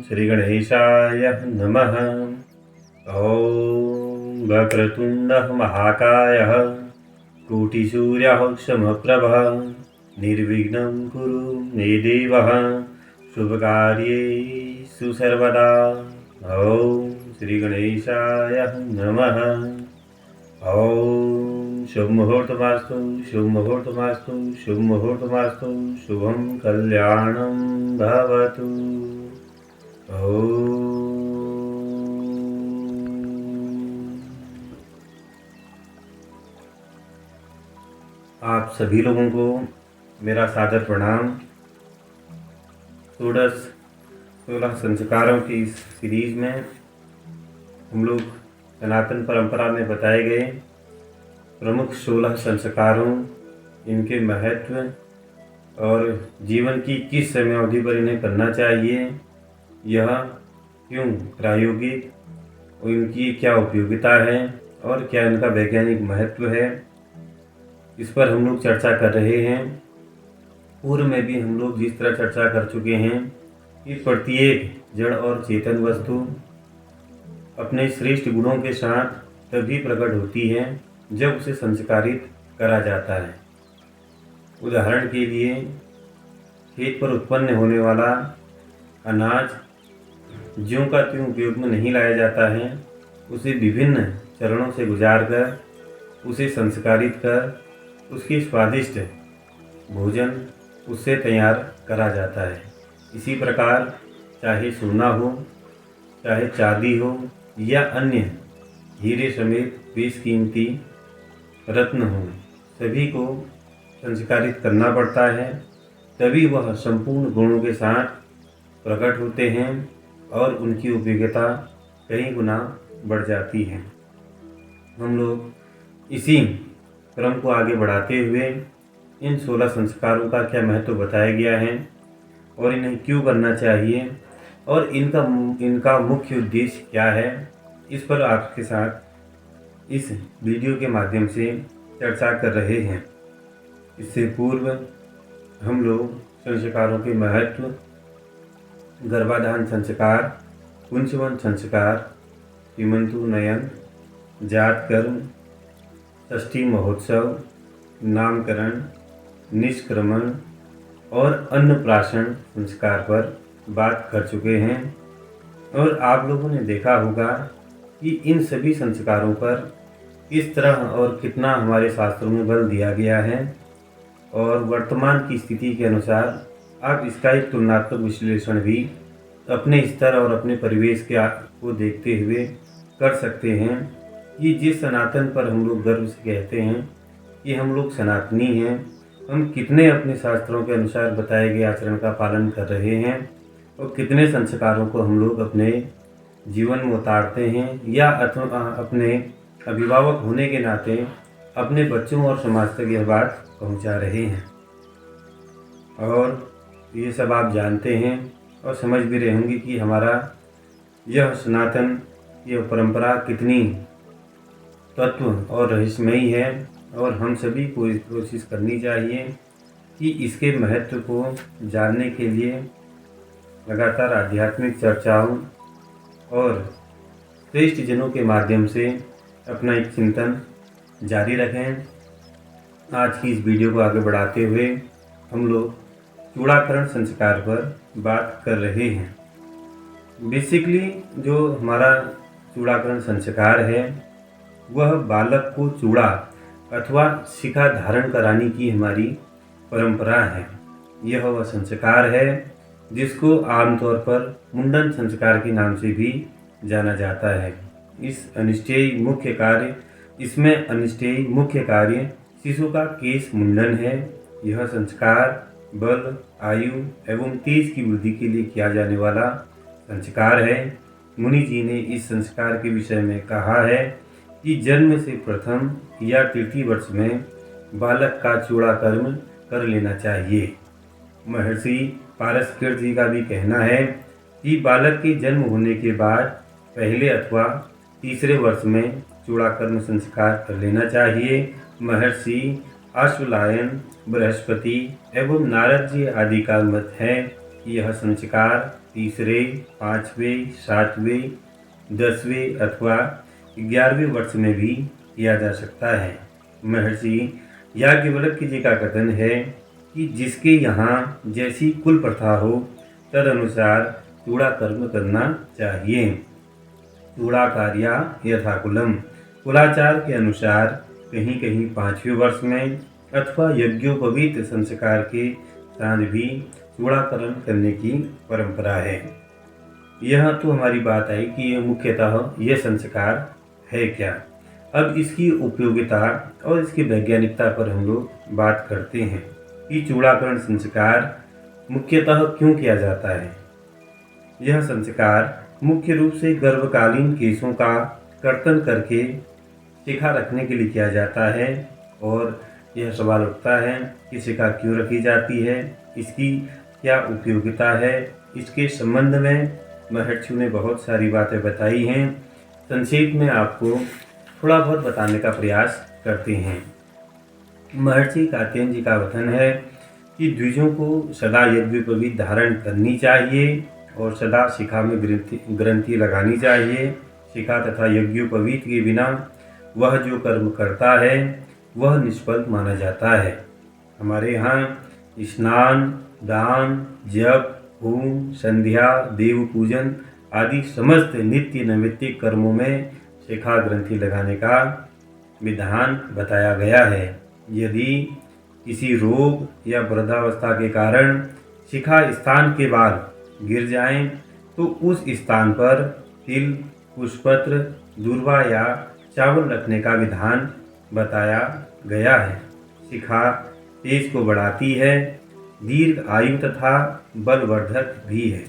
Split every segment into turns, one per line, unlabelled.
श्री गणेशाय नमः। ॐ वक्रतुण्डः महाकायः कोटिसूर्यः समप्रभः निर्विघ्नं कुरु मे देव शुभकार्येषु सर्वदा। ॐ श्री गणेशाय नमः। ॐ शुभ मुहूर्तमास्तु शुभ मुहूर्तमास्तु शुभ मुहूर्तमास्तु शुभं कल्याणं भवतु। आप सभी लोगों को मेरा सादर प्रणाम। 16 संस्कारों की इस सीरीज में हम लोग सनातन परंपरा में बताए गए प्रमुख 16 संस्कारों, इनके महत्व और जीवन की किस समय अवधि पर इन्हें करना चाहिए, यह क्यों प्रायोगिक और इनकी क्या उपयोगिता है और क्या इनका वैज्ञानिक महत्व है, इस पर हम लोग चर्चा कर रहे हैं। पूर्व में भी हम लोग जिस तरह चर्चा कर चुके हैं कि प्रत्येक जड़ और चेतन वस्तु अपने श्रेष्ठ गुणों के साथ तभी प्रकट होती है जब उसे संस्कारित करा जाता है। उदाहरण के लिए खेत पर उत्पन्न होने वाला अनाज ज्यों का त्यों उपयोग में नहीं लाया जाता है, उसे विभिन्न चरणों से गुजार कर उसे संस्कारित कर उसकी स्वादिष्ट भोजन उससे तैयार करा जाता है। इसी प्रकार चाहे सोना हो, चाहे चांदी हो या अन्य हीरे समेत बेशकीमती रत्न हो, सभी को संस्कारित करना पड़ता है, तभी वह संपूर्ण गुणों के साथ प्रकट होते हैं और उनकी उपयोगिता कई गुना बढ़ जाती है। हम लोग इसी क्रम को आगे बढ़ाते हुए इन 16 संस्कारों का क्या महत्व बताया गया है और इन्हें क्यों करना चाहिए और इनका मुख्य उद्देश्य क्या है, इस पर आपके साथ इस वीडियो के माध्यम से चर्चा कर रहे हैं। इससे पूर्व हम लोग संस्कारों के महत्व, गर्भाधान संस्कार, पुंसवन संस्कार, सीमंतु नयन, जात कर्म, षष्ठी महोत्सव, नामकरण, निष्क्रमण और अन्नप्राशन संस्कार पर बात कर चुके हैं। और आप लोगों ने देखा होगा कि इन सभी संस्कारों पर किस तरह और कितना हमारे शास्त्रों में बल दिया गया है और वर्तमान की स्थिति के अनुसार आप इसका एक तुलनात्मक विश्लेषण भी अपने स्तर और अपने परिवेश को देखते हुए कर सकते हैं कि जिस सनातन पर हम लोग गर्व से कहते हैं कि हम लोग सनातनी हैं, हम कितने अपने शास्त्रों के अनुसार बताए गए आचरण का पालन कर रहे हैं और कितने संस्कारों को हम लोग अपने जीवन में उतारते हैं या अपने अभिभावक होने के नाते अपने बच्चों और समाज तक यह बात पहुंचा रहे हैं। और ये सब आप जानते हैं और समझ भी रहे होंगे कि हमारा यह सनातन, यह परंपरा कितनी तत्व और रहस्यमयी है और हम सभी को कोशिश करनी चाहिए कि इसके महत्व को जानने के लिए लगातार आध्यात्मिक चर्चाओं और श्रेष्ठ जनों के माध्यम से अपना एक चिंतन जारी रखें। आज की इस वीडियो को आगे बढ़ाते हुए हम लोग चूड़ाकरण संस्कार पर बात कर रहे हैं। बेसिकली जो हमारा चूड़ाकरण संस्कार है वह बालक को चूड़ा अथवा शिखा धारण कराने की हमारी परंपरा है। यह वह संस्कार है जिसको आमतौर पर मुंडन संस्कार के नाम से भी जाना जाता है। इसमें अनिष्टेय मुख्य कार्य शिशु का केश मुंडन है। यह संस्कार बल, आयु एवं तेज की वृद्धि के लिए किया जाने वाला संस्कार है। मुनि जी ने इस संस्कार के विषय में कहा है कि जन्म से प्रथम या तृतीय वर्ष में बालक का चूड़ाकर्म कर लेना चाहिए। महर्षि पारस्कृत जी का भी कहना है कि बालक के जन्म होने के बाद पहले अथवा तीसरे वर्ष में चूड़ाकर्म संस्कार कर लेना चाहिए। महर्षि अश्वलायन, बृहस्पति एवं नारद जी आदि का मत है यह संस्कार तीसरे, 5वें, 7वें, 10वें अथवा 11वें वर्ष में भी किया जा सकता है। महर्षि याज्ञवल्क्य जी का कथन है कि जिसके यहाँ जैसी कुल प्रथा हो तदनुसार चूड़ा कर्म करना चाहिए। चूड़ाकार्या यथाकुलम, कुलाचार के अनुसार कहीं कहीं 5वें वर्ष में अथवा यज्ञोपवीत संस्कार के साथ भी चूड़ाकरण करने की परंपरा है। यह तो हमारी बात आई कि ये मुख्यतः यह संस्कार है क्या। अब इसकी उपयोगिता और इसकी वैज्ञानिकता पर हम लोग बात करते हैं कि चूड़ाकरण संस्कार मुख्यतः क्यों किया जाता है। यह संस्कार मुख्य रूप से गर्भकालीन केशों का कर्तन करके शिखा रखने के लिए किया जाता है। और यह सवाल उठता है कि शिखा क्यों रखी जाती है, इसकी क्या उपयोगिता है। इसके संबंध में महर्षियों ने बहुत सारी बातें बताई हैं। संक्षेप में आपको थोड़ा बहुत बताने का प्रयास करते हैं। महर्षि कात्यायन जी का वचन है कि द्विजों को सदा यज्ञोपवीत धारण करनी चाहिए और सदा शिखा में ग्रंथि लगानी चाहिए। शिखा तथा यज्ञोपवीत के बिना वह जो कर्म करता है वह निष्फल माना जाता है। हमारे यहाँ स्नान, दान, जप, होम, संध्या, देव पूजन आदि समस्त नित्य नैमित्तिक कर्मों में शिखा ग्रंथि लगाने का विधान बताया गया है। यदि किसी रोग या वृद्धावस्था के कारण शिखा स्थान के बाल गिर जाएं तो उस स्थान पर तिल, पुष्पत्र, दूर्वा या चावल रखने का विधान बताया गया है। शिखा तेज को बढ़ाती है, दीर्घ आयु तथा बलवर्धक भी है।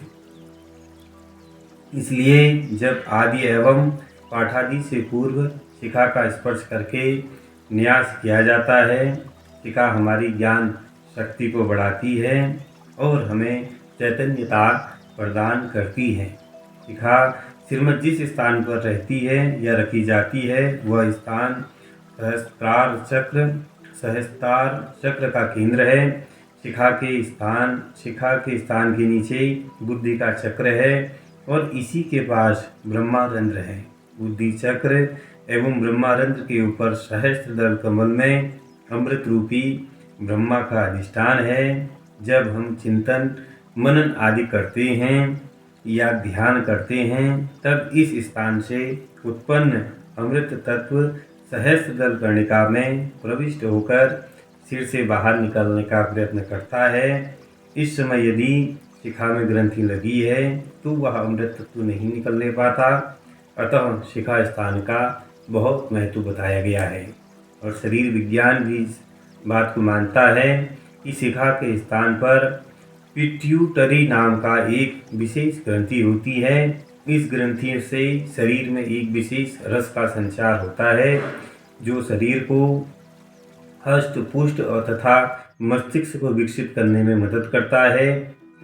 इसलिए जब आदि एवं पाठादि से पूर्व शिखा का स्पर्श करके न्यास किया जाता है, शिखा हमारी ज्ञान शक्ति को बढ़ाती है और हमें चैतन्यता प्रदान करती है। शिखा सिरमत जिस स्थान पर रहती है या रखी जाती है वह स्थान सहस्त्रार चक्र का केंद्र है। शिखा के स्थान के नीचे बुद्धि का चक्र है और इसी के पास ब्रह्मारंध्र है। बुद्धि चक्र एवं ब्रह्मारंध्र के ऊपर सहस्त्रदल कमल में अमृत रूपी ब्रह्मा का अधिष्ठान है। जब हम चिंतन मनन आदि करते हैं या ध्यान करते हैं तब इस स्थान से उत्पन्न अमृत तत्व सहस्त्रदल कर्णिका में प्रविष्ट होकर सिर से बाहर निकलने का प्रयत्न करता है। इस समय यदि शिखा में ग्रंथि लगी है तो वह अमृत तत्व नहीं निकलने पाता। अतः शिखा स्थान का बहुत महत्व बताया गया है और शरीर विज्ञान भी इस बात को मानता है कि शिखा के स्थान पर पिट्यूटरी नाम का एक विशेष ग्रंथि होती है। इस ग्रंथि से शरीर में एक विशेष रस का संचार होता है जो शरीर को हष्ट पुष्ट और तथा मस्तिष्क को विकसित करने में मदद करता है।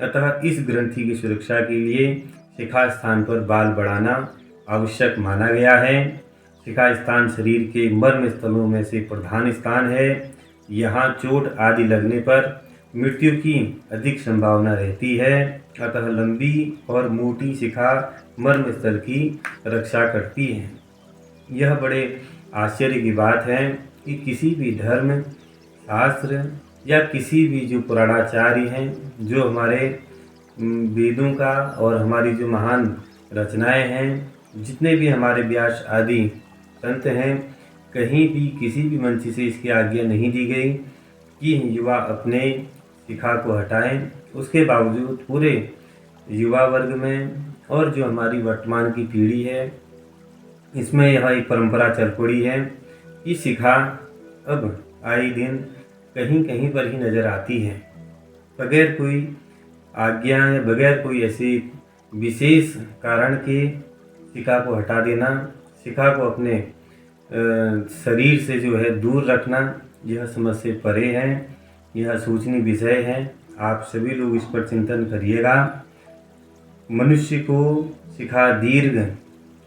अतः इस ग्रंथि की सुरक्षा के लिए शिखा स्थान पर बाल बढ़ाना आवश्यक माना गया है। शिखा स्थान शरीर के मर्म स्थलों में से प्रधान स्थान है। यहाँ चोट आदि लगने पर मृत्यु की अधिक संभावना रहती है। अतः लंबी और मोटी शिखा मर्म स्थल की रक्षा करती है। यह बड़े आश्चर्य की बात है कि किसी भी धर्म शास्त्र या किसी भी जो पुराणाचार्य हैं, जो हमारे वेदों का और हमारी जो महान रचनाएं हैं, जितने भी हमारे व्यास आदि संत हैं, कहीं भी किसी भी मंच से इसकी आज्ञा नहीं दी गई कि युवा अपने शिखा को हटाएं। उसके बावजूद पूरे युवा वर्ग में और जो हमारी वर्तमान की पीढ़ी है इसमें यह एक परंपरा चल पड़ी है कि शिखा अब आए दिन कहीं कहीं पर ही नज़र आती है। बगैर कोई आज्ञा या बगैर कोई ऐसे विशेष कारण के शिखा को हटा देना, शिखा को अपने शरीर से जो है दूर रखना, यह समझ से परे है। यह सोचनीय विषय है। आप सभी लोग इस पर चिंतन करिएगा। मनुष्य को शिखा दीर्घ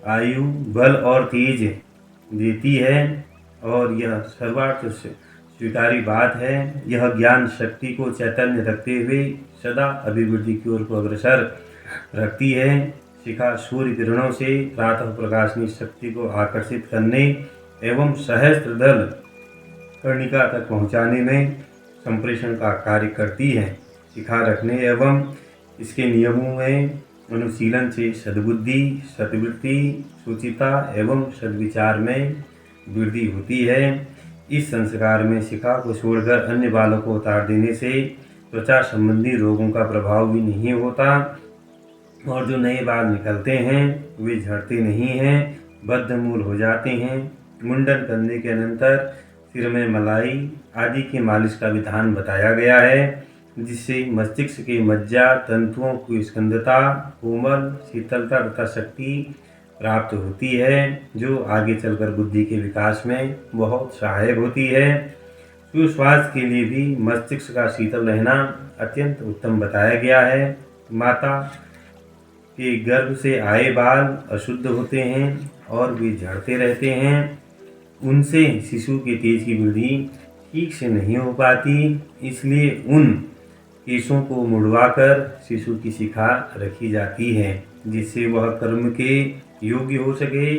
आयु, बल और तेज देती है और यह सर्वार्थ स्वीकारी बात है। यह ज्ञान शक्ति को चैतन्य रखते हुए सदा अभिवृद्धि की ओर को अग्रसर रखती है। शिखा सूर्य किरणों से प्रातः प्रकाशनी शक्ति को आकर्षित करने एवं सहस्त्र दल कर्णिका तक पहुँचाने में संप्रेषण का कार्य करती है। शिखा रखने एवं इसके नियमों में अनुशीलन से सद्बुद्धि, सद्वृत्ति, सुचिता एवं सद्विचार में वृद्धि होती है। इस संस्कार में शिखा को छोड़कर अन्य बालों को उतार देने से त्वचा संबंधी रोगों का प्रभाव भी नहीं होता और जो नए बाल निकलते हैं वे झड़ते नहीं हैं, बद्धमूल हो जाते हैं। मुंडन करने के अनंतर सिर में मलाई आदि की मालिश का विधान बताया गया है, जिससे मस्तिष्क के मज्जा तंतुओं की स्कंदता, कोमल, शीतलता तथा शक्ति प्राप्त होती है, जो आगे चलकर बुद्धि के विकास में बहुत सहायक होती है। सुस्वास्थ्य के लिए भी मस्तिष्क का शीतल रहना अत्यंत उत्तम बताया गया है। माता के गर्भ से आए बाल अशुद्ध होते हैं और वे झड़ते रहते हैं। उनसे शिशु के तेज की वृद्धि ठीक से नहीं हो पाती, इसलिए उन केशों को मुड़वाकर शिशु की शिखा रखी जाती है, जिससे वह कर्म के योग्य हो सके।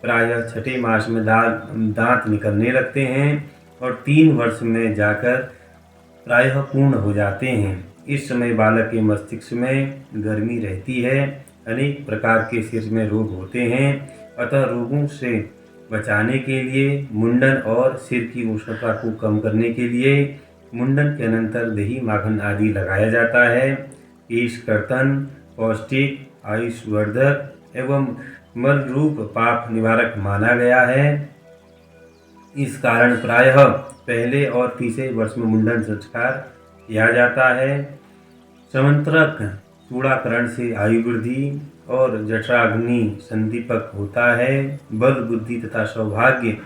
प्रायः छठे मास में दांत निकलने लगते हैं और 3 वर्ष में जाकर प्रायः पूर्ण हो जाते हैं। इस समय बालक के मस्तिष्क में गर्मी रहती है। अनेक प्रकार के सिर में रोग होते हैं, अतः रोगों से बचाने के लिए मुंडन और सिर की उष्णता को कम करने के लिए मुंडन के अनंतर दही माखन आदि लगाया जाता है। केश कर्तन पौष्टिक, आयुष्वर्धक एवं मल रूप पाप निवारक माना गया है। इस कारण प्रायः पहले और तीसरे वर्ष में मुंडन संस्कार किया जाता है। समंत्रक चूड़ाकरण से आयु वृद्धि और जठराग्नि संदीपक होता है। बल, बुद्धि तथा सौभाग्य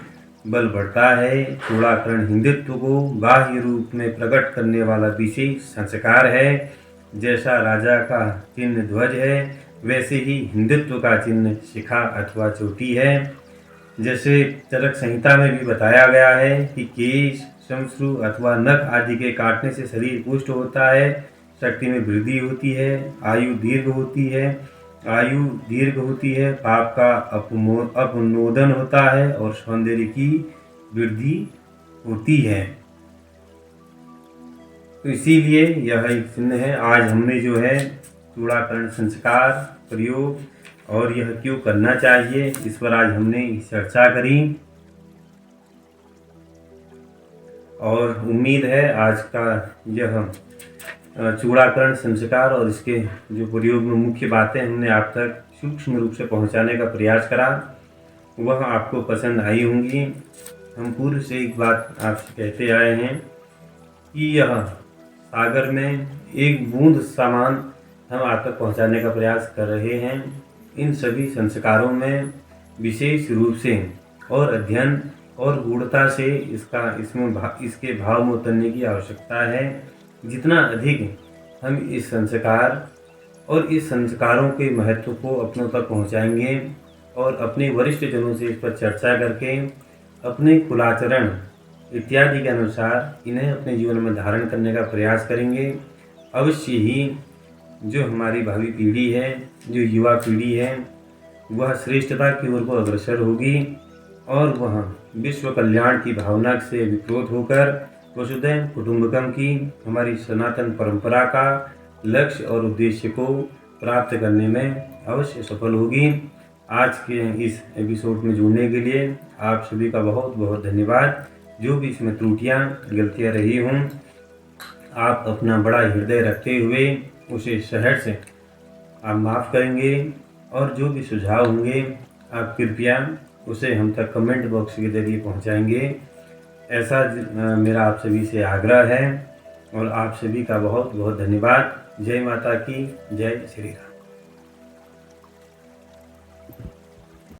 बल बढ़ता है। चूड़ाकरण हिंदुत्व को बाह्य रूप में प्रकट करने वाला विशेष संस्कार है। जैसा राजा का चिन्ह ध्वज है, वैसे ही हिंदुत्व का चिन्ह शिखा अथवा चोटी है। जैसे चरक संहिता में भी बताया गया है कि केश, श्मश्रु अथवा नख आदि के काटने से शरीर पुष्ट होता है, शक्ति में वृद्धि होती है, आयु दीर्घ होती है, पाप का अपनोदन होता है और सौंदर्य की वृद्धि होती है। तो इसीलिए यह एक चिन्ह है। आज हमने जो है चूड़ाकरण संस्कार प्रयोग और यह क्यों करना चाहिए, इस पर आज हमने चर्चा करी और उम्मीद है आज का यह चूड़ाकरण संस्कार और इसके जो प्रयोग में मुख्य बातें हमने आप तक सूक्ष्म रूप से पहुंचाने का प्रयास करा, वह आपको पसंद आई होंगी। हम पूर्व से एक बात आपसे कहते आए हैं कि यह सागर में एक बूंद समान हम आप तक पहुंचाने का प्रयास कर रहे हैं। इन सभी संस्कारों में विशेष रूप से और अध्ययन और गूढ़ता से इसके भाव में उतरने की आवश्यकता है। जितना अधिक हम इस संस्कार और इस संस्कारों के महत्व को अपनों तक पहुंचाएंगे और अपने वरिष्ठ जनों से इस पर चर्चा करके अपने कुलाचरण इत्यादि के अनुसार इन्हें अपने जीवन में धारण करने का प्रयास करेंगे, अवश्य ही जो हमारी भावी पीढ़ी है, जो युवा पीढ़ी है, वह श्रेष्ठता की ओर को अग्रसर होगी और वह विश्व कल्याण की भावना से विप्रोत होकर वसुधैव कुटुंबकम की हमारी सनातन परंपरा का लक्ष्य और उद्देश्य को प्राप्त करने में अवश्य सफल होगी। आज के इस एपिसोड में जुड़ने के लिए आप सभी का बहुत बहुत धन्यवाद। जो भी इसमें त्रुटियां गलतियां रही हों, आप अपना बड़ा हृदय रखते हुए उसे सहज से आप माफ़ करेंगे और जो भी सुझाव होंगे आप कृपया उसे हम तक कमेंट बॉक्स के जरिए पहुंचाएंगे। ऐसा मेरा आप सभी से आग्रह है और आप सभी का बहुत बहुत धन्यवाद। जय माता की, जय श्री राम।